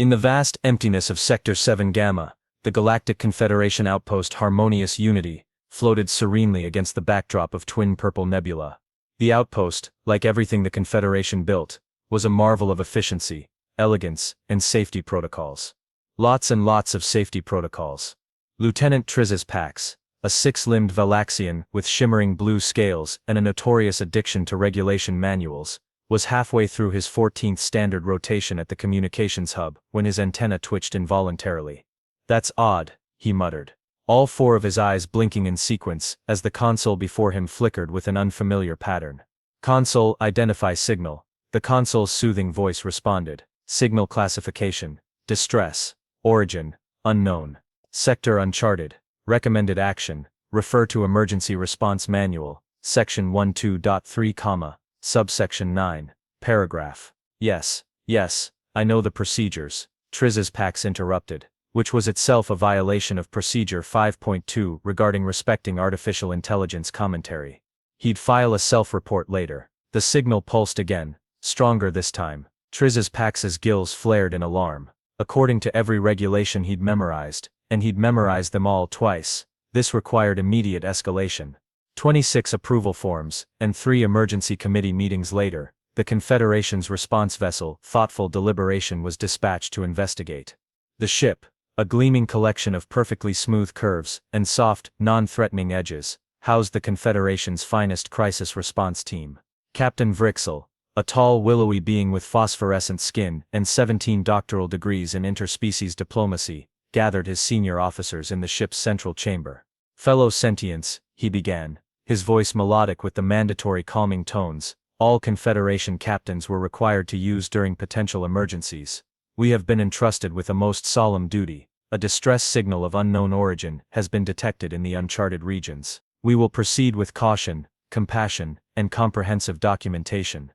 In the vast emptiness of Sector 7 Gamma, the Galactic Confederation outpost Harmonious Unity floated serenely against the backdrop of twin purple nebula. The outpost, like everything the Confederation built, was a marvel of efficiency, elegance, and safety protocols. Lots and lots of safety protocols. Lieutenant Triz's Pax, a six-limbed Valaxian with shimmering blue scales and a notorious addiction to regulation manuals, was halfway through his 14th standard rotation at the communications hub when his antenna twitched involuntarily. "That's odd," he muttered, all four of his eyes blinking in sequence as the console before him flickered with an unfamiliar pattern. "Console, identify signal," the console's soothing voice responded. "Signal classification, distress, origin, unknown, sector uncharted, recommended action, refer to emergency response manual, section 12.3, subsection 9, paragraph." Yes, I know the procedures," Triz's Pax interrupted, which was itself a violation of Procedure 5.2 regarding respecting artificial intelligence commentary. He'd file a self-report later. The signal pulsed again, stronger this time. Triz's Pax's gills flared in alarm. According to every regulation he'd memorized, and he'd memorized them all twice, this required immediate escalation. 26 approval forms, and 3 emergency committee meetings later, the Confederation's response vessel, Thoughtful Deliberation, was dispatched to investigate. The ship, a gleaming collection of perfectly smooth curves and soft, non-threatening edges, housed the Confederation's finest crisis response team. Captain Vrixel, a tall willowy being with phosphorescent skin and 17 doctoral degrees in interspecies diplomacy, gathered his senior officers in the ship's central chamber. "Fellow sentients," he began, his voice melodic with the mandatory calming tones all Confederation captains were required to use during potential emergencies. "We have been entrusted with a most solemn duty. A distress signal of unknown origin has been detected in the uncharted regions. We will proceed with caution, compassion, and comprehensive documentation."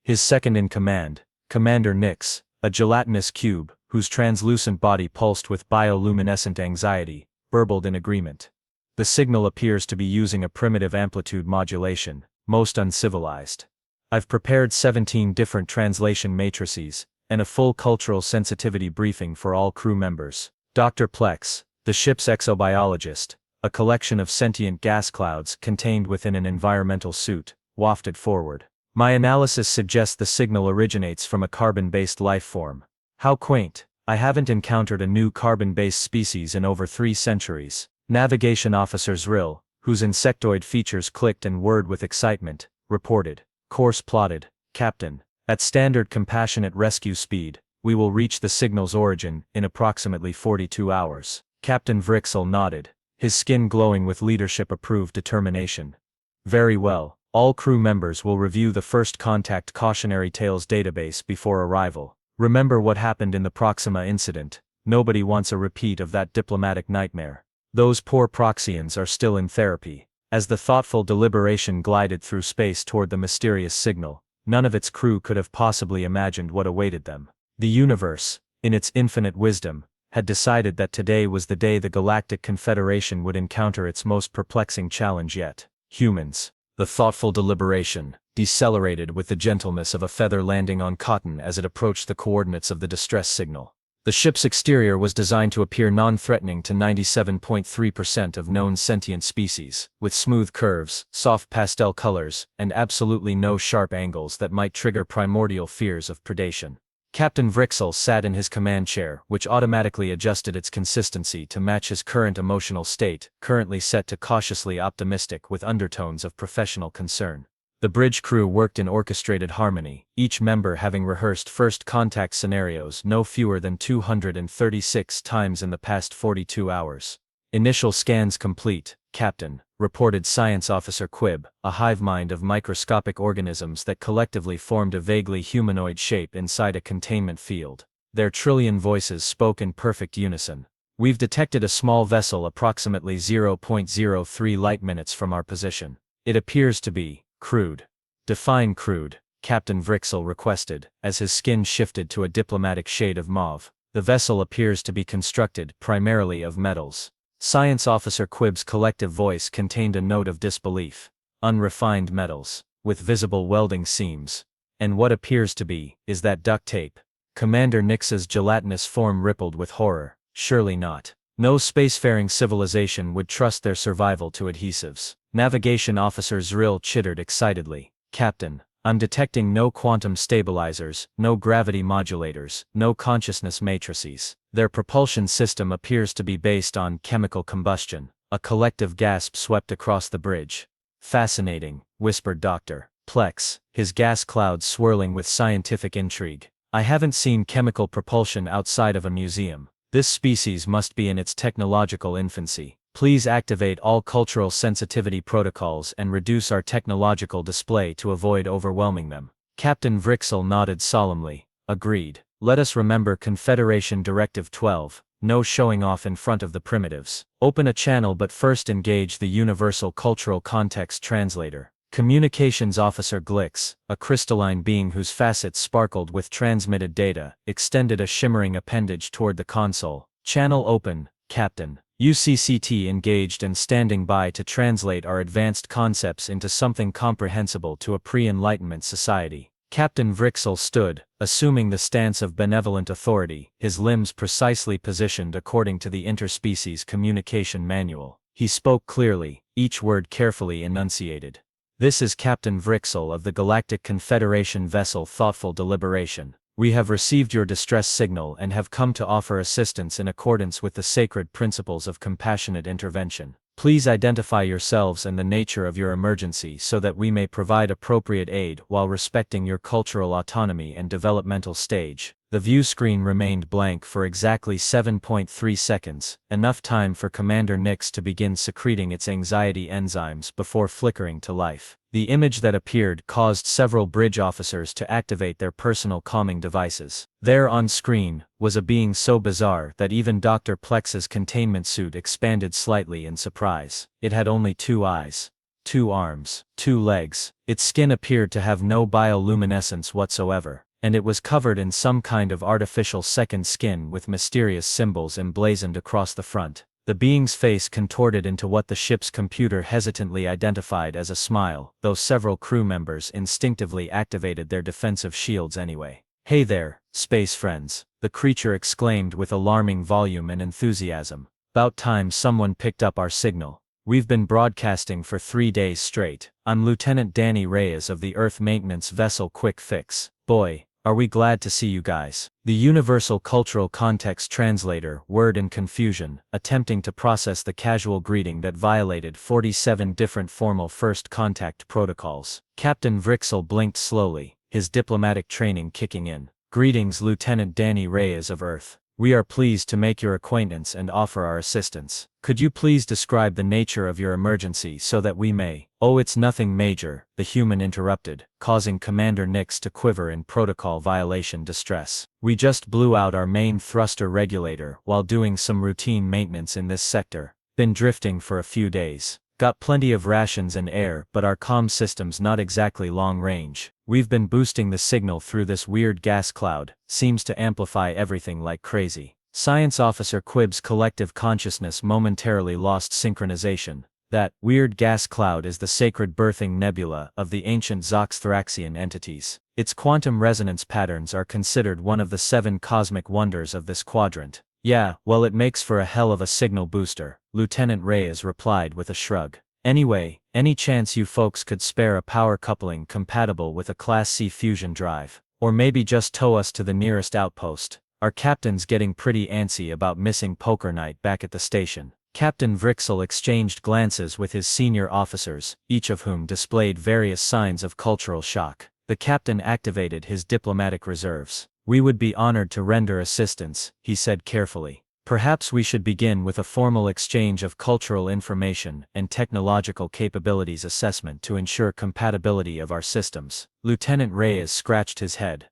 His second-in-command, Commander Nix, a gelatinous cube, whose translucent body pulsed with bioluminescent anxiety, burbled in agreement. "The signal appears to be using a primitive amplitude modulation, most uncivilized. I've prepared 17 different translation matrices, and a full cultural sensitivity briefing for all crew members. Dr. Plex, the ship's exobiologist, a collection of sentient gas clouds contained within an environmental suit, wafted forward. My analysis suggests the signal originates from a carbon-based life form. How quaint. I haven't encountered a new carbon-based species in over 3 centuries. Navigation Officer Zrill, whose insectoid features clicked and whirred with excitement, reported. "Course plotted, Captain. At standard compassionate rescue speed, we will reach the signal's origin in approximately 42 hours. Captain Vrixel nodded, his skin glowing with leadership-approved determination. "Very well. All crew members will review the First Contact Cautionary Tales database before arrival. Remember what happened in the Proxima incident. Nobody wants a repeat of that diplomatic nightmare. Those poor Proxians are still in therapy." As the Thoughtful Deliberation glided through space toward the mysterious signal, none of its crew could have possibly imagined what awaited them. The universe, in its infinite wisdom, had decided that today was the day the Galactic Confederation would encounter its most perplexing challenge yet. Humans. The Thoughtful Deliberation decelerated with the gentleness of a feather landing on cotton as it approached the coordinates of the distress signal. The ship's exterior was designed to appear non-threatening to 97.3% of known sentient species, with smooth curves, soft pastel colors, and absolutely no sharp angles that might trigger primordial fears of predation. Captain Vrixel sat in his command chair, which automatically adjusted its consistency to match his current emotional state, currently set to cautiously optimistic with undertones of professional concern. The bridge crew worked in orchestrated harmony, each member having rehearsed first contact scenarios no fewer than 236 times in the past 42 hours. "Initial scans complete, Captain," reported Science Officer Quib, a hive mind of microscopic organisms that collectively formed a vaguely humanoid shape inside a containment field. Their trillion voices spoke in perfect unison. "We've detected a small vessel approximately 0.03 light-minutes from our position. It appears to be crude." "Define crude," Captain Vrixel requested, as his skin shifted to a diplomatic shade of mauve. "The vessel appears to be constructed primarily of metals." Science Officer Quib's collective voice contained a note of disbelief. "Unrefined metals, with visible welding seams. And what appears to be, is that duct tape." Commander Nix's gelatinous form rippled with horror. Surely not. No spacefaring civilization would trust their survival to adhesives. Navigation Officer Zrill chittered excitedly. Captain, I'm detecting no quantum stabilizers, no gravity modulators, no consciousness matrices. Their propulsion system appears to be based on chemical combustion. A collective gasp swept across the bridge. Fascinating, whispered Dr. Plex, his gas cloud swirling with scientific intrigue. I haven't seen chemical propulsion outside of a museum. This species must be in its technological infancy. Please activate all cultural sensitivity protocols and reduce our technological display to avoid overwhelming them. Captain Vrixel nodded solemnly. Agreed. Let us remember Confederation Directive 12, no showing off in front of the primitives. Open a channel but first engage the Universal Cultural Context Translator. Communications Officer Glix, a crystalline being whose facets sparkled with transmitted data, extended a shimmering appendage toward the console. Channel open, Captain. UCCT engaged and standing by to translate our advanced concepts into something comprehensible to a pre-Enlightenment society. Captain Vrixel stood, assuming the stance of benevolent authority, his limbs precisely positioned according to the interspecies communication manual. He spoke clearly, each word carefully enunciated. This is Captain Vrixel of the Galactic Confederation vessel Thoughtful Deliberation. We have received your distress signal and have come to offer assistance in accordance with the sacred principles of compassionate intervention. Please identify yourselves and the nature of your emergency so that we may provide appropriate aid while respecting your cultural autonomy and developmental stage. The view screen remained blank for exactly 7.3 seconds, enough time for Commander Nix to begin secreting its anxiety enzymes before flickering to life. The image that appeared caused several bridge officers to activate their personal calming devices. There on screen was a being so bizarre that even Dr. Plex's containment suit expanded slightly in surprise. It had only 2 eyes, 2 arms, 2 legs. Its skin appeared to have no bioluminescence whatsoever, and it was covered in some kind of artificial second skin with mysterious symbols emblazoned across the front. The being's face contorted into what the ship's computer hesitantly identified as a smile, though several crew members instinctively activated their defensive shields anyway. Hey there, space friends, the creature exclaimed with alarming volume and enthusiasm. About time someone picked up our signal. We've been broadcasting for 3 days straight. I'm Lieutenant Danny Reyes of the Earth Maintenance Vessel Quick Fix. Boy, are we glad to see you guys. The Universal Cultural Context Translator whirred in confusion, attempting to process the casual greeting that violated 47 different formal first contact protocols. Captain Vrixel blinked slowly, his diplomatic training kicking in. Greetings, Lieutenant Danny Reyes of Earth. We are pleased to make your acquaintance and offer our assistance. Could you please describe the nature of your emergency so that we may— Oh, it's nothing major, the human interrupted, causing Commander Nix to quiver in protocol violation distress. We just blew out our main thruster regulator while doing some routine maintenance in this sector. Been drifting for a few days. Got plenty of rations and air, but our comm system's not exactly long range. We've been boosting the signal through this weird gas cloud, seems to amplify everything like crazy. Science Officer Quibb's collective consciousness momentarily lost synchronization. That weird gas cloud is the sacred birthing nebula of the ancient Zoxthraxian entities. Its quantum resonance patterns are considered one of the 7 cosmic wonders of this quadrant. Yeah, well, it makes for a hell of a signal booster, Lieutenant Reyes replied with a shrug. Anyway, any chance you folks could spare a power coupling compatible with a Class C fusion drive? Or maybe just tow us to the nearest outpost? Our captain's getting pretty antsy about missing poker night back at the station. Captain Vrixel exchanged glances with his senior officers, each of whom displayed various signs of cultural shock. The captain activated his diplomatic reserves. We would be honored to render assistance, he said carefully. Perhaps we should begin with a formal exchange of cultural information and technological capabilities assessment to ensure compatibility of our systems. Lieutenant Reyes scratched his head.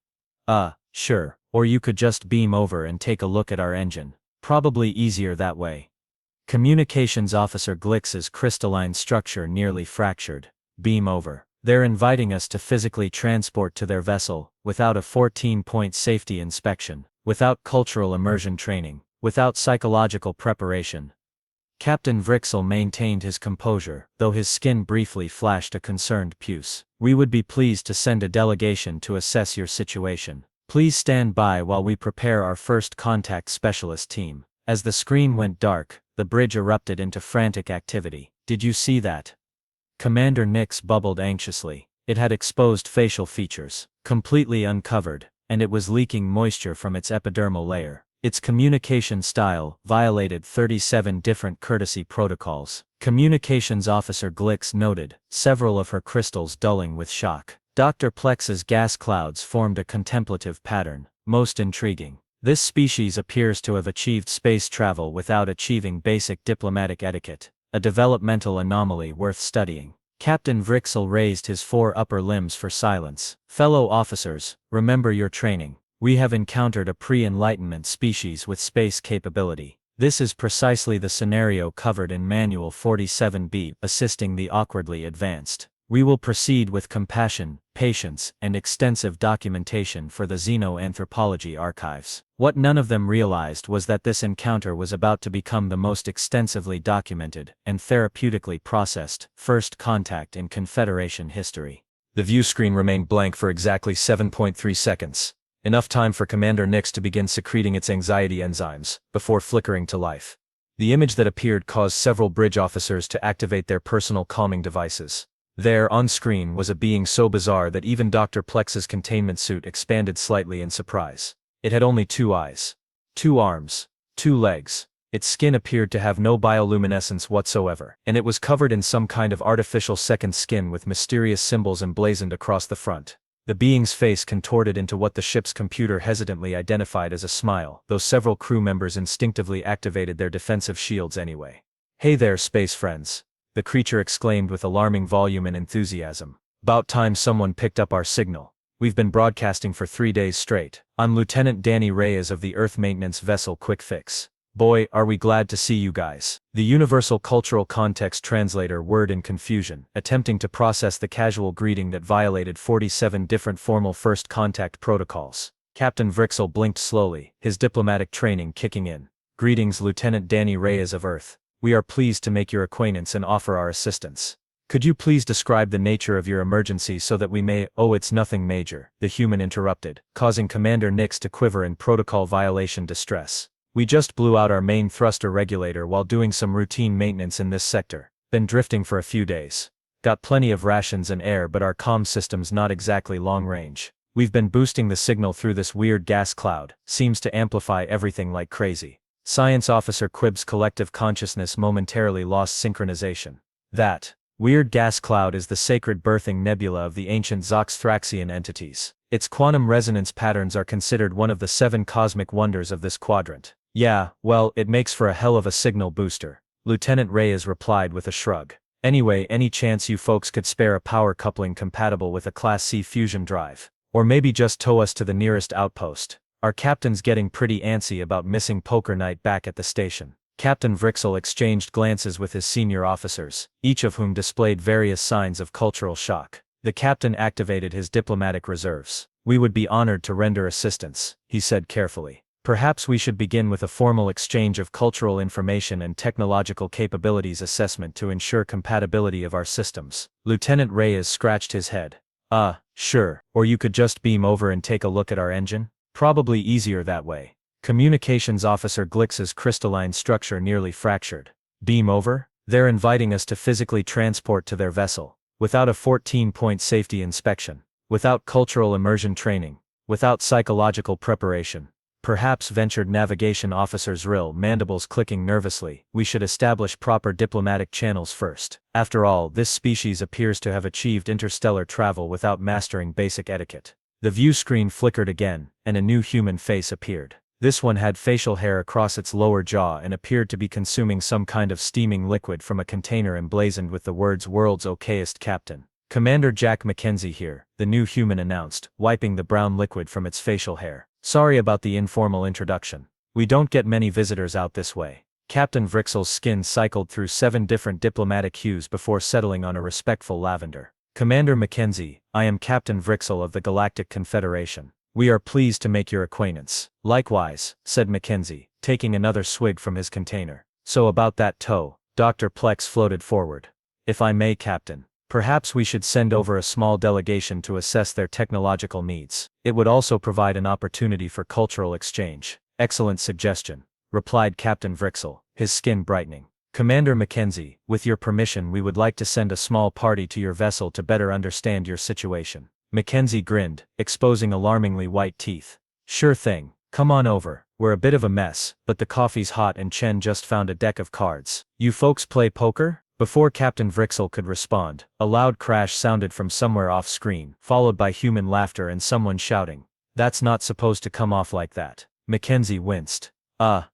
Sure, or you could just beam over and take a look at our engine. Probably easier that way. Communications Officer Glix's crystalline structure nearly fractured. Beam over. They're inviting us to physically transport to their vessel, without a 14-point safety inspection, without cultural immersion training, without psychological preparation. Captain Vrixel maintained his composure, though his skin briefly flashed a concerned puce. We would be pleased to send a delegation to assess your situation. Please stand by while we prepare our first contact specialist team. As the screen went dark, the bridge erupted into frantic activity. Did you see that? Commander Nix bubbled anxiously. It had exposed facial features, completely uncovered, and it was leaking moisture from its epidermal layer. Its communication style violated 37 different courtesy protocols. Communications Officer Glix noted, several of her crystals dulling with shock. Dr. Plex's gas clouds formed a contemplative pattern, most intriguing. This species appears to have achieved space travel without achieving basic diplomatic etiquette, a developmental anomaly worth studying. Captain Vrixel raised his 4 upper limbs for silence. Fellow officers, remember your training. We have encountered a pre-enlightenment species with space capability. This is precisely the scenario covered in Manual 47B, assisting the awkwardly advanced. We will proceed with compassion, patience, and extensive documentation for the xenoanthropology archives. What none of them realized was that this encounter was about to become the most extensively documented and therapeutically processed first contact in Confederation history. The view screen remained blank for exactly 7.3 seconds. Enough time for Commander Nix to begin secreting its anxiety enzymes, before flickering to life. The image that appeared caused several bridge officers to activate their personal calming devices. There, on screen, was a being so bizarre that even Dr. Plex's containment suit expanded slightly in surprise. It had only 2 eyes, 2 arms, 2 legs. Its skin appeared to have no bioluminescence whatsoever, and it was covered in some kind of artificial second skin with mysterious symbols emblazoned across the front. The being's face contorted into what the ship's computer hesitantly identified as a smile, though several crew members instinctively activated their defensive shields anyway. "Hey there, space friends," the creature exclaimed with alarming volume and enthusiasm. "About time someone picked up our signal. We've been broadcasting for 3 days straight. I'm Lieutenant Danny Reyes of the Earth Maintenance Vessel Quick Fix. Boy, are we glad to see you guys." The Universal Cultural Context Translator whirred in confusion, attempting to process the casual greeting that violated 47 different formal first contact protocols. Captain Vrixel blinked slowly, his diplomatic training kicking in. "Greetings, Lieutenant Danny Reyes of Earth. We are pleased to make your acquaintance and offer our assistance. Could you please describe the nature of your emergency so that we may—" "Oh, it's nothing major," the human interrupted, causing Commander Nix to quiver in protocol violation distress. "We just blew out our main thruster regulator while doing some routine maintenance in this sector. Been drifting for a few days. Got plenty of rations and air, but our comm system's not exactly long range. We've been boosting the signal through this weird gas cloud, seems to amplify everything like crazy." Science Officer Quibb's collective consciousness momentarily lost synchronization. "That weird gas cloud is the sacred birthing nebula of the ancient Zoxthraxian entities. Its quantum resonance patterns are considered one of the 7 cosmic wonders of this quadrant." "Yeah, well, it makes for a hell of a signal booster," Lieutenant Reyes replied with a shrug. "Anyway, any chance you folks could spare a power coupling compatible with a Class C fusion drive? Or maybe just tow us to the nearest outpost? Our captain's getting pretty antsy about missing poker night back at the station." Captain Vrixel exchanged glances with his senior officers, each of whom displayed various signs of cultural shock. The captain activated his diplomatic reserves. "We would be honored to render assistance," he said carefully. "Perhaps we should begin with a formal exchange of cultural information and technological capabilities assessment to ensure compatibility of our systems." Lieutenant Reyes scratched his head. Sure, or you could just beam over and take a look at our engine? Probably easier that way." Communications Officer Glix's crystalline structure nearly fractured. "Beam over? They're inviting us to physically transport to their vessel. Without a 14-point safety inspection. Without cultural immersion training. Without psychological preparation. Perhaps," ventured Navigation Officer Zrill, mandibles clicking nervously, "we should establish proper diplomatic channels first. After all, this species appears to have achieved interstellar travel without mastering basic etiquette." The view screen flickered again, and a new human face appeared. This one had facial hair across its lower jaw and appeared to be consuming some kind of steaming liquid from a container emblazoned with the words "World's Okayest Captain." "Commander Jack Mackenzie here," the new human announced, wiping the brown liquid from its facial hair. "Sorry about the informal introduction. We don't get many visitors out this way." Captain Vrixel's skin cycled through 7 different diplomatic hues before settling on a respectful lavender. "Commander Mackenzie, I am Captain Vrixel of the Galactic Confederation. We are pleased to make your acquaintance." "Likewise," said Mackenzie, taking another swig from his container. "So about that tow," Dr. Plex floated forward. "If I may, Captain, Perhaps we should send over a small delegation to assess their technological needs. It would also provide an opportunity for cultural exchange. Excellent suggestion, replied Captain Vrixel, his skin brightening. Commander Mackenzie, with your permission, we would like to send a small party to your vessel to better understand your situation. Mackenzie grinned, exposing alarmingly white teeth. Sure thing, come on over. We're a bit of a mess, but the coffee's hot and Chen just found a deck of cards. You folks play poker? Before Captain Vrixel could respond, a loud crash sounded from somewhere off-screen, followed by human laughter and someone shouting, "That's not supposed to come off like that." Mackenzie winced.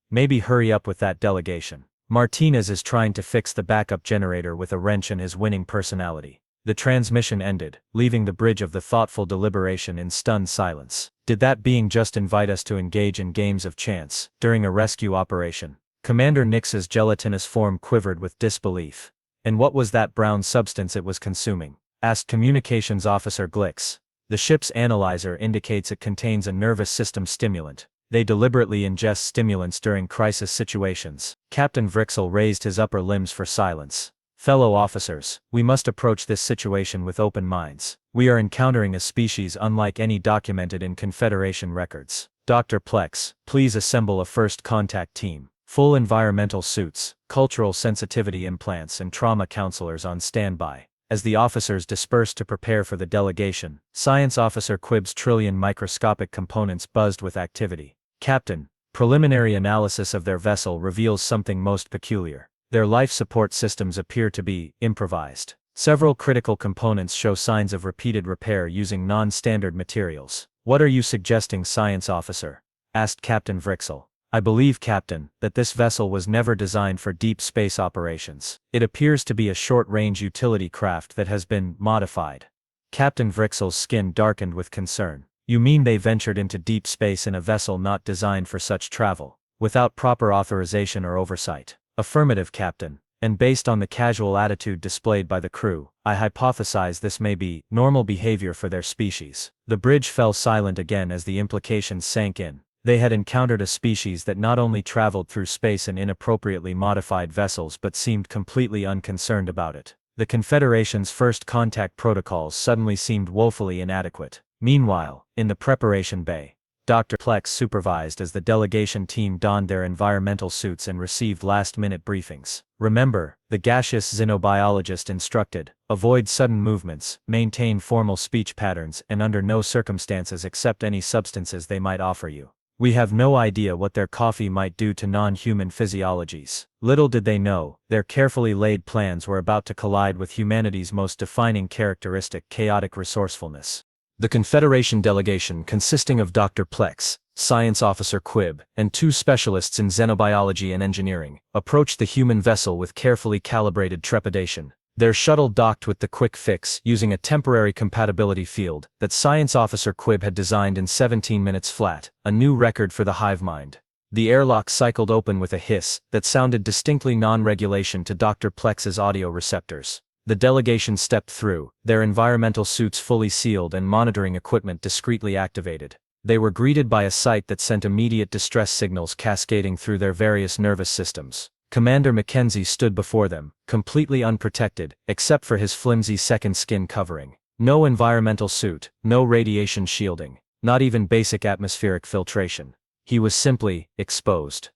Maybe hurry up with that delegation. Martinez is trying to fix the backup generator with a wrench and his winning personality. The transmission ended, leaving the bridge of the thoughtful deliberation in stunned silence. Did that being just invite us to engage in games of chance, during a rescue operation? Commander Nix's gelatinous form quivered with disbelief. And what was that brown substance it was consuming? Asked Communications Officer Glix. The ship's analyzer indicates it contains a nervous system stimulant. They deliberately ingest stimulants during crisis situations. Captain Vrixel raised his upper limbs for silence. Fellow officers, we must approach this situation with open minds. We are encountering a species unlike any documented in Confederation records. Dr. Plex, please assemble a first contact team. Full environmental suits, cultural sensitivity implants and trauma counselors on standby. As the officers dispersed to prepare for the delegation, Science Officer Quibb's trillion microscopic components buzzed with activity. Captain, preliminary analysis of their vessel reveals something most peculiar. Their life support systems appear to be improvised. Several critical components show signs of repeated repair using non-standard materials. What are you suggesting, Science Officer? Asked Captain Vrixel. I believe, Captain, that this vessel was never designed for deep space operations. It appears to be a short-range utility craft that has been modified. Captain Vrixel's skin darkened with concern. You mean they ventured into deep space in a vessel not designed for such travel, without proper authorization or oversight? Affirmative, Captain, and based on the casual attitude displayed by the crew, I hypothesize this may be normal behavior for their species. The bridge fell silent again as the implications sank in. They had encountered a species that not only traveled through space in inappropriately modified vessels but seemed completely unconcerned about it. The Confederation's first contact protocols suddenly seemed woefully inadequate. Meanwhile, in the preparation bay, Dr. Plex supervised as the delegation team donned their environmental suits and received last-minute briefings. Remember, the gaseous xenobiologist instructed, avoid sudden movements, maintain formal speech patterns, and under no circumstances accept any substances they might offer you. We have no idea what their coffee might do to non-human physiologies. Little did they know, their carefully laid plans were about to collide with humanity's most defining characteristic: chaotic resourcefulness. The Confederation delegation, consisting of Dr. Plex, Science Officer Quibb, and 2 specialists in xenobiology and engineering, approached the human vessel with carefully calibrated trepidation. Their shuttle docked with the quick fix using a temporary compatibility field that Science Officer Quibb had designed in 17 minutes flat, a new record for the hive mind. The airlock cycled open with a hiss that sounded distinctly non-regulation to Dr. Plex's audio receptors. The delegation stepped through, their environmental suits fully sealed and monitoring equipment discreetly activated. They were greeted by a sight that sent immediate distress signals cascading through their various nervous systems. Commander Mackenzie stood before them, completely unprotected, except for his flimsy second skin covering. No environmental suit, no radiation shielding, not even basic atmospheric filtration. He was simply exposed.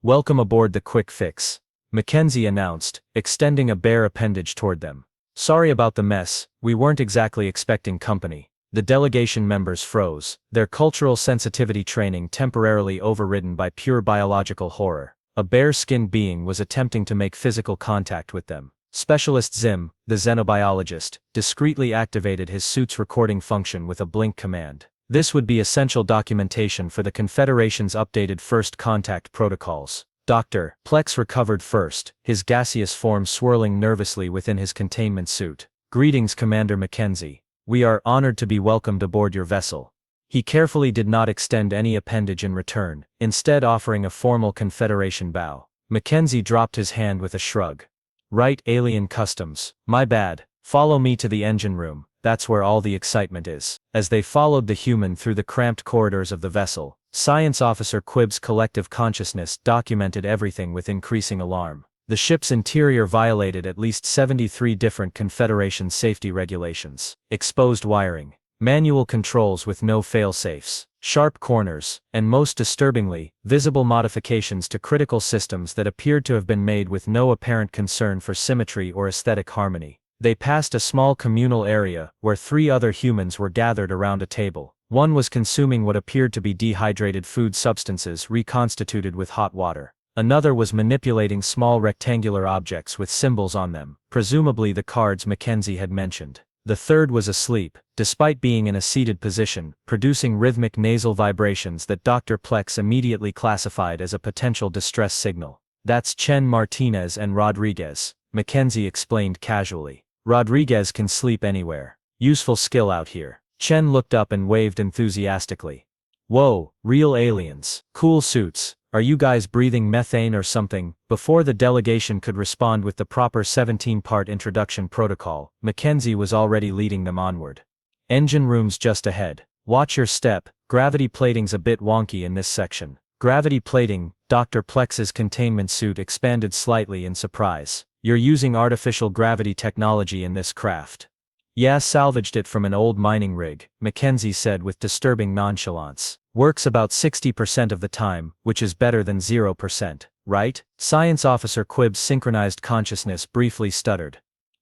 "Welcome aboard the Quick Fix," Mackenzie announced, extending a bare appendage toward them. "Sorry about the mess, we weren't exactly expecting company." The delegation members froze, their cultural sensitivity training temporarily overridden by pure biological horror. A bare-skinned being was attempting to make physical contact with them. Specialist Zim, the xenobiologist, discreetly activated his suit's recording function with a blink command. This would be essential documentation for the Confederation's updated first contact protocols. Dr. Plex recovered first, his gaseous form swirling nervously within his containment suit. "Greetings, Commander Mackenzie. We are honored to be welcomed aboard your vessel." He carefully did not extend any appendage in return, instead offering a formal Confederation bow. Mackenzie dropped his hand with a shrug. "Right, alien customs. My bad. Follow me to the engine room, that's where all the excitement is." As they followed the human through the cramped corridors of the vessel, Science Officer Quibb's collective consciousness documented everything with increasing alarm. The ship's interior violated at least 73 different Confederation safety regulations. Exposed wiring, manual controls with no fail-safes, sharp corners, and most disturbingly, visible modifications to critical systems that appeared to have been made with no apparent concern for symmetry or aesthetic harmony. They passed a small communal area where 3 other humans were gathered around a table. One was consuming what appeared to be dehydrated food substances reconstituted with hot water. Another was manipulating small rectangular objects with symbols on them, presumably the cards Mackenzie had mentioned. The third was asleep, despite being in a seated position, producing rhythmic nasal vibrations that Dr. Plex immediately classified as a potential distress signal. "That's Chen, Martinez and Rodriguez," Mackenzie explained casually. "Rodriguez can sleep anywhere. Useful skill out here." Chen looked up and waved enthusiastically. "Whoa, real aliens. Cool suits. Are you guys breathing methane or something?" Before the delegation could respond with the proper 17-part introduction protocol, Mackenzie was already leading them onward. "Engine room's just ahead. Watch your step, gravity plating's a bit wonky in this section." Gravity plating, Dr. Plex's containment suit expanded slightly in surprise. "You're using artificial gravity technology in this craft?" "Yeah, salvaged it from an old mining rig," Mackenzie said with disturbing nonchalance. "Works about 60% of the time, which is better than 0%, right?" Science Officer Quibb's synchronized consciousness briefly stuttered.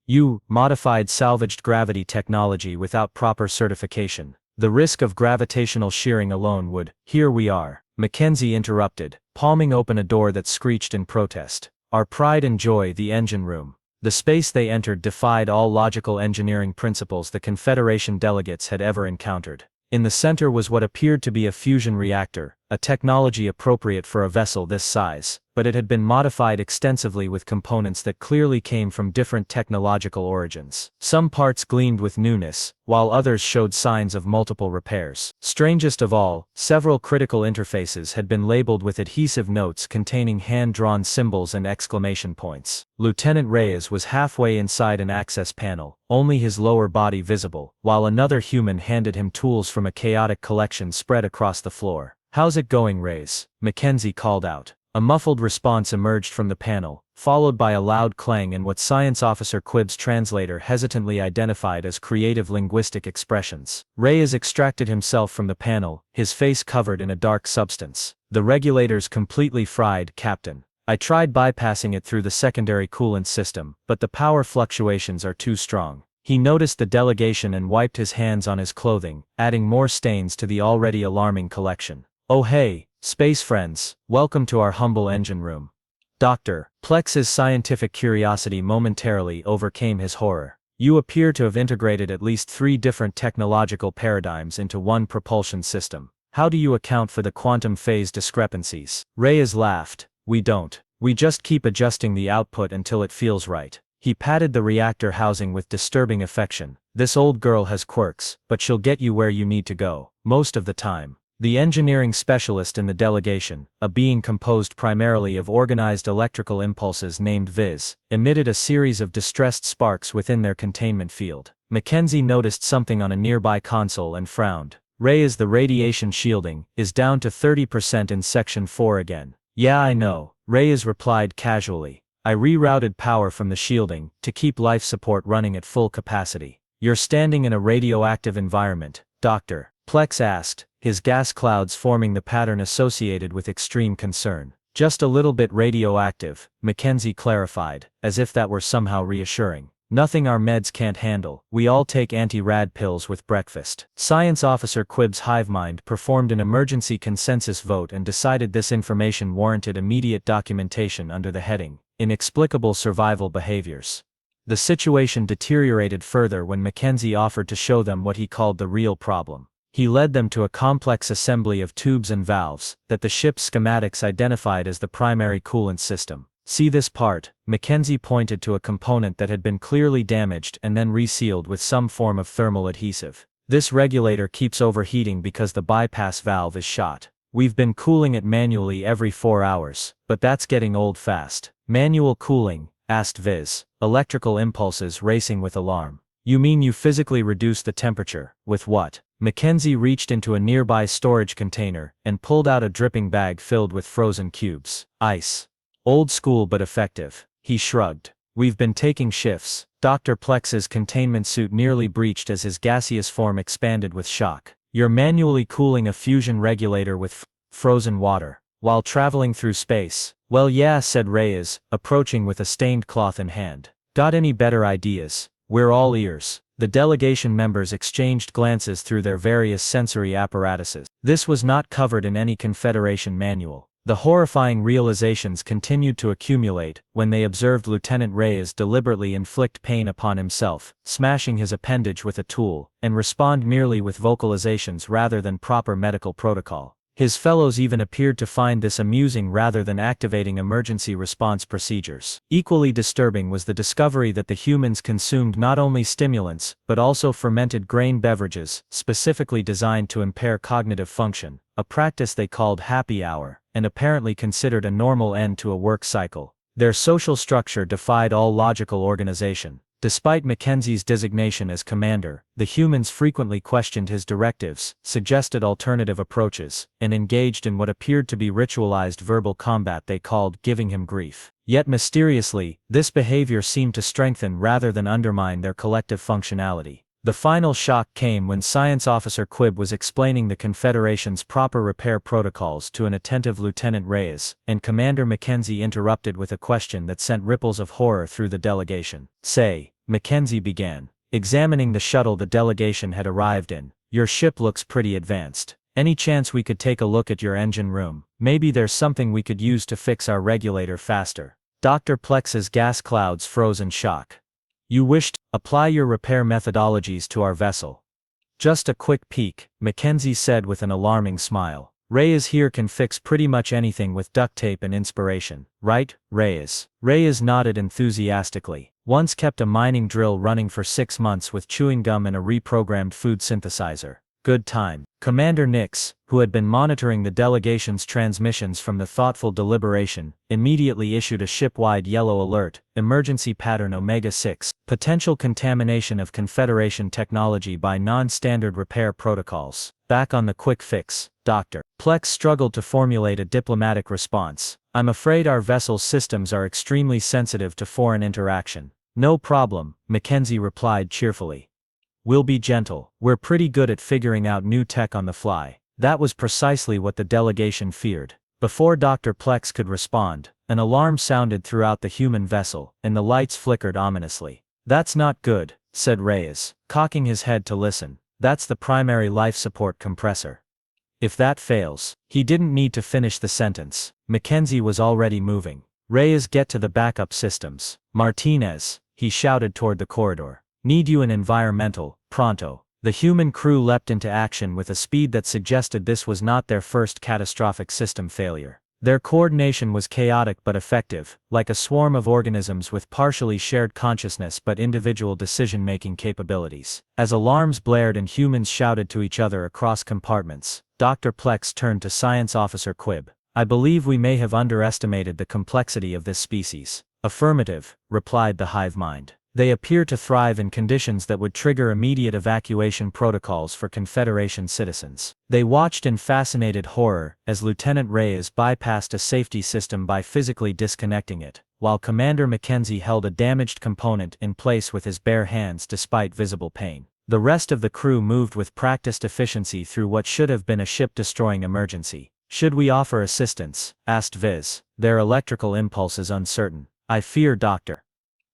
"You, modified salvaged gravity technology without proper certification. The risk of gravitational shearing alone would—" "Here we are," Mackenzie interrupted, palming open a door that screeched in protest. "Our pride and joy, the engine room." The space they entered defied all logical engineering principles the Confederation delegates had ever encountered. In the center was what appeared to be a fusion reactor, a technology appropriate for a vessel this size, but it had been modified extensively with components that clearly came from different technological origins. Some parts gleamed with newness, while others showed signs of multiple repairs. Strangest of all, several critical interfaces had been labeled with adhesive notes containing hand-drawn symbols and exclamation points. Lieutenant Reyes was halfway inside an access panel, only his lower body visible, while another human handed him tools from a chaotic collection spread across the floor. "How's it going, Reyes?" Mackenzie called out. A muffled response emerged from the panel, followed by a loud clang and what Science Officer Quibb's translator hesitantly identified as creative linguistic expressions. Reyes extracted himself from the panel, his face covered in a dark substance. "The regulator's completely fried, Captain. I tried bypassing it through the secondary coolant system, but the power fluctuations are too strong." He noticed the delegation and wiped his hands on his clothing, adding more stains to the already alarming collection. "Oh hey, space friends, welcome to our humble engine room." Dr. Plex's scientific curiosity momentarily overcame his horror. "You appear to have integrated at least 3 different technological paradigms into one propulsion system. How do you account for the quantum phase discrepancies?" Reyes laughed. "We don't. We just keep adjusting the output until it feels right." He patted the reactor housing with disturbing affection. "This old girl has quirks, but she'll get you where you need to go, most of the time." The engineering specialist in the delegation, a being composed primarily of organized electrical impulses named Viz, emitted a series of distressed sparks within their containment field. Mackenzie noticed something on a nearby console and frowned. "Reyes, the radiation shielding is down to 30% in Section 4 again." "Yeah, I know," Reyes replied casually. "I rerouted power from the shielding to keep life support running at full capacity." "You're standing in a radioactive environment?" Dr. Plex asked, his gas clouds forming the pattern associated with extreme concern. "Just a little bit radioactive," Mackenzie clarified, as if that were somehow reassuring. "Nothing our meds can't handle. We all take anti-rad pills with breakfast." Science Officer Quibb's hive mind performed an emergency consensus vote and decided this information warranted immediate documentation under the heading, "Inexplicable Survival Behaviors." The situation deteriorated further when Mackenzie offered to show them what he called the real problem. He led them to a complex assembly of tubes and valves that the ship's schematics identified as the primary coolant system. "See this part?" Mackenzie pointed to a component that had been clearly damaged and then resealed with some form of thermal adhesive. "This regulator keeps overheating because the bypass valve is shot. We've been cooling it manually every 4 hours, but that's getting old fast." "Manual cooling?" asked Viz, electrical impulses racing with alarm. "You mean you physically reduce the temperature? With what?" Mackenzie reached into a nearby storage container and pulled out a dripping bag filled with frozen cubes. "Ice. Old school but effective." He shrugged. We've been taking shifts. Dr. Plex's containment suit nearly breached as his gaseous form expanded with shock. You're manually cooling a fusion regulator with frozen water while traveling through space. Well, yeah, said Reyes, approaching with a stained cloth in hand. Got any better ideas? We're all ears. The delegation members exchanged glances through their various sensory apparatuses. This was not covered in any Confederation manual. The horrifying realizations continued to accumulate when they observed Lieutenant Reyes deliberately inflict pain upon himself, smashing his appendage with a tool, and respond merely with vocalizations rather than proper medical protocol. His fellows even appeared to find this amusing rather than activating emergency response procedures. Equally disturbing was the discovery that the humans consumed not only stimulants, but also fermented grain beverages, specifically designed to impair cognitive function, a practice they called happy hour, and apparently considered a normal end to a work cycle. Their social structure defied all logical organization. Despite Mackenzie's designation as commander, the humans frequently questioned his directives, suggested alternative approaches, and engaged in what appeared to be ritualized verbal combat they called giving him grief. Yet mysteriously, this behavior seemed to strengthen rather than undermine their collective functionality. The final shock came when Science Officer Quibb was explaining the Confederation's proper repair protocols to an attentive Lieutenant Reyes, and Commander Mackenzie interrupted with a question that sent ripples of horror through the delegation. Say, Mackenzie began, examining the shuttle the delegation had arrived in. Your ship looks pretty advanced. Any chance we could take a look at your engine room? Maybe there's something we could use to fix our regulator faster. Dr. Plex's gas clouds froze in shock. You wished, apply your repair methodologies to our vessel. Just a quick peek, Mackenzie said with an alarming smile. Reyes here can fix pretty much anything with duct tape and inspiration, right, Reyes? Reyes nodded enthusiastically. Once kept a mining drill running for 6 months with chewing gum and a reprogrammed food synthesizer. Good time. Commander Nix, who had been monitoring the delegation's transmissions from the thoughtful deliberation, immediately issued a ship-wide yellow alert, emergency pattern Omega-6, potential contamination of Confederation technology by non-standard repair protocols. Back on the quick fix, Dr. Plex struggled to formulate a diplomatic response. I'm afraid our vessel's systems are extremely sensitive to foreign interaction. No problem, Mackenzie replied cheerfully. We'll be gentle. We're pretty good at figuring out new tech on the fly. That was precisely what the delegation feared. Before Dr. Plex could respond, an alarm sounded throughout the human vessel, and the lights flickered ominously. That's not good, said Reyes, cocking his head to listen. That's the primary life support compressor. If that fails, he didn't need to finish the sentence. Mackenzie was already moving. Reyes, get to the backup systems. Martinez, he shouted toward the corridor. Need you in environmental, pronto. The human crew leapt into action with a speed that suggested this was not their first catastrophic system failure. Their coordination was chaotic but effective, like a swarm of organisms with partially shared consciousness but individual decision-making capabilities. As alarms blared and humans shouted to each other across compartments, Dr. Plex turned to Science Officer Quibb. I believe we may have underestimated the complexity of this species. Affirmative, replied the hive mind. They appear to thrive in conditions that would trigger immediate evacuation protocols for Confederation citizens. They watched in fascinated horror as Lieutenant Reyes bypassed a safety system by physically disconnecting it, while Commander Mackenzie held a damaged component in place with his bare hands despite visible pain. The rest of the crew moved with practiced efficiency through what should have been a ship-destroying emergency. Should we offer assistance? Asked Viz. Their electrical impulse is uncertain. I fear, Dr.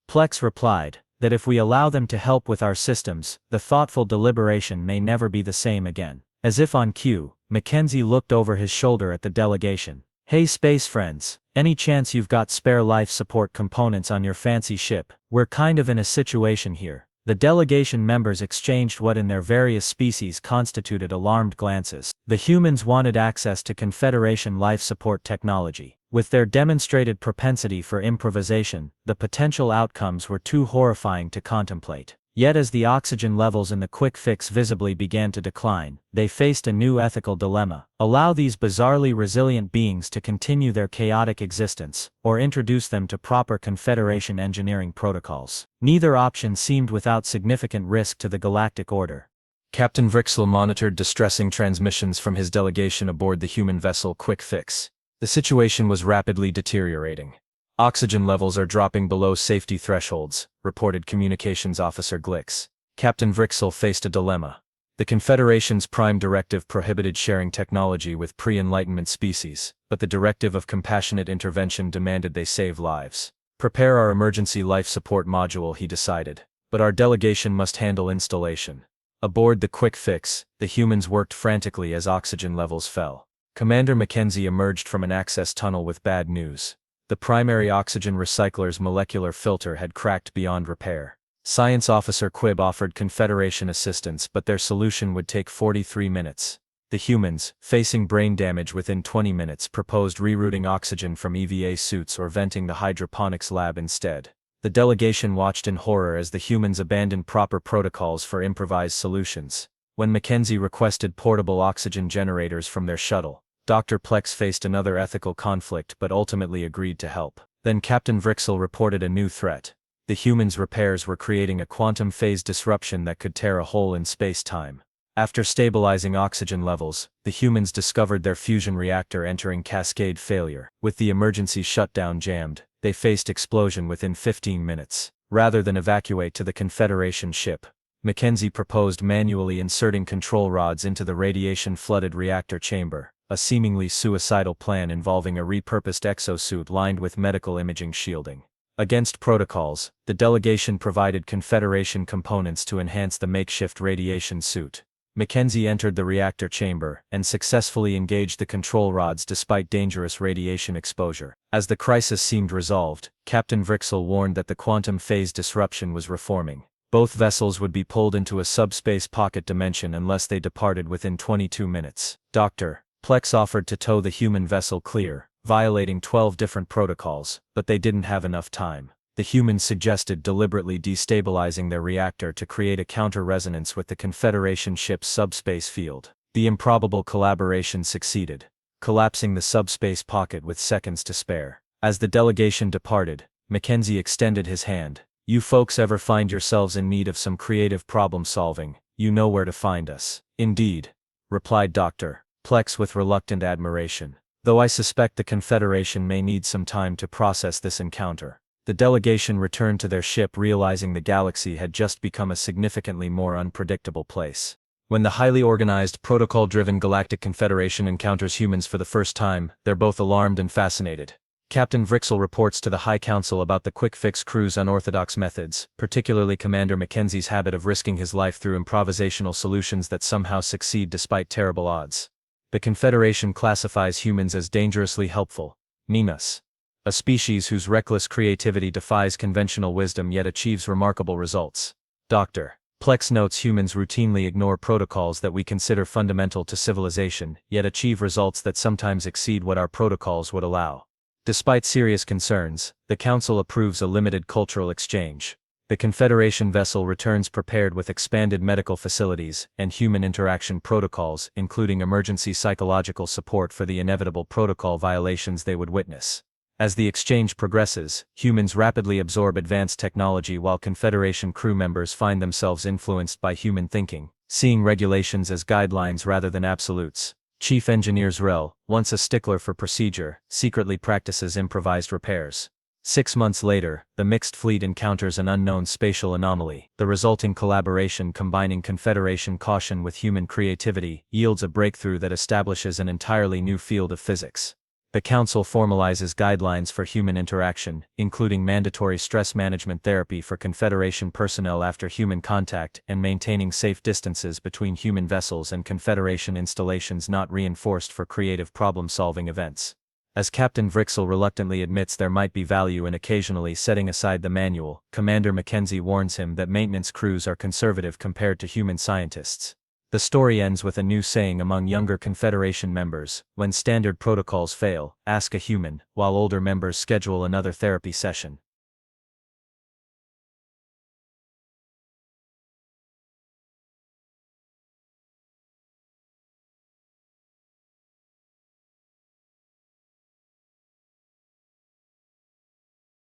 Plex replied, that if we allow them to help with our systems, the thoughtful deliberation may never be the same again. As if on cue, Mackenzie looked over his shoulder at the delegation. Hey space friends, any chance you've got spare life support components on your fancy ship? We're kind of in a situation here. The delegation members exchanged what in their various species constituted alarmed glances. The humans wanted access to Confederation life support technology. With their demonstrated propensity for improvisation, the potential outcomes were too horrifying to contemplate. Yet as the oxygen levels in the quick fix visibly began to decline, they faced a new ethical dilemma. Allow these bizarrely resilient beings to continue their chaotic existence, or introduce them to proper Confederation engineering protocols. Neither option seemed without significant risk to the galactic order. Captain Vrixel monitored distressing transmissions from his delegation aboard the human vessel Quick Fix. The situation was rapidly deteriorating. Oxygen levels are dropping below safety thresholds, reported Communications Officer Glix. Captain Vrixel faced a dilemma. The Confederation's prime directive prohibited sharing technology with pre-Enlightenment species, but the directive of compassionate intervention demanded they save lives. Prepare our emergency life support module, he decided. But our delegation must handle installation. Aboard the Quick Fix, the humans worked frantically as oxygen levels fell. Commander Mackenzie emerged from an access tunnel with bad news. The primary oxygen recycler's molecular filter had cracked beyond repair. Science Officer Quibb offered Confederation assistance, but their solution would take 43 minutes. The humans, facing brain damage within 20 minutes, proposed rerouting oxygen from EVA suits or venting the hydroponics lab instead. The delegation watched in horror as the humans abandoned proper protocols for improvised solutions. When Mackenzie requested portable oxygen generators from their shuttle, Dr. Plex faced another ethical conflict but ultimately agreed to help. Then Captain Vrixel reported a new threat. The humans' repairs were creating a quantum phase disruption that could tear a hole in space-time. After stabilizing oxygen levels, the humans discovered their fusion reactor entering cascade failure. With the emergency shutdown jammed, they faced explosion within 15 minutes. Rather than evacuate to the Confederation ship, Mackenzie proposed manually inserting control rods into the radiation-flooded reactor chamber, a seemingly suicidal plan involving a repurposed exosuit lined with medical imaging shielding. Against protocols, the delegation provided Confederation components to enhance the makeshift radiation suit. Mackenzie entered the reactor chamber and successfully engaged the control rods despite dangerous radiation exposure. As the crisis seemed resolved, Captain Vrixel warned that the quantum phase disruption was reforming. Both vessels would be pulled into a subspace pocket dimension unless they departed within 22 minutes. Dr. Plex offered to tow the human vessel clear, violating 12 different protocols, but they didn't have enough time. The humans suggested deliberately destabilizing their reactor to create a counter-resonance with the Confederation ship's subspace field. The improbable collaboration succeeded, collapsing the subspace pocket with seconds to spare. As the delegation departed, Mackenzie extended his hand. "You folks ever find yourselves in need of some creative problem-solving, you know where to find us." "Indeed," replied Dr. Plex with reluctant admiration. "Though I suspect the Confederation may need some time to process this encounter." The delegation returned to their ship realizing the galaxy had just become a significantly more unpredictable place. When the highly organized, protocol-driven Galactic Confederation encounters humans for the first time, they're both alarmed and fascinated. Captain Vrixel reports to the High Council about the Quick Fix crew's unorthodox methods, particularly Commander Mackenzie's habit of risking his life through improvisational solutions that somehow succeed despite terrible odds. The Confederation classifies humans as dangerously helpful, Nemus, a species whose reckless creativity defies conventional wisdom yet achieves remarkable results. Dr. Plex notes humans routinely ignore protocols that we consider fundamental to civilization, yet achieve results that sometimes exceed what our protocols would allow. Despite serious concerns, the Council approves a limited cultural exchange. The Confederation vessel returns prepared with expanded medical facilities and human interaction protocols, including emergency psychological support for the inevitable protocol violations they would witness. As the exchange progresses, humans rapidly absorb advanced technology while Confederation crew members find themselves influenced by human thinking, seeing regulations as guidelines rather than absolutes. Chief Engineer Zrel, once a stickler for procedure, secretly practices improvised repairs. 6 months later, the mixed fleet encounters an unknown spatial anomaly. The resulting collaboration combining Confederation caution with human creativity yields a breakthrough that establishes an entirely new field of physics. The Council formalizes guidelines for human interaction, including mandatory stress management therapy for Confederation personnel after human contact and maintaining safe distances between human vessels and Confederation installations not reinforced for creative problem-solving events. As Captain Vrixel reluctantly admits there might be value in occasionally setting aside the manual, Commander Mackenzie warns him that maintenance crews are conservative compared to human scientists. The story ends with a new saying among younger Confederation members: when standard protocols fail, ask a human, while older members schedule another therapy session.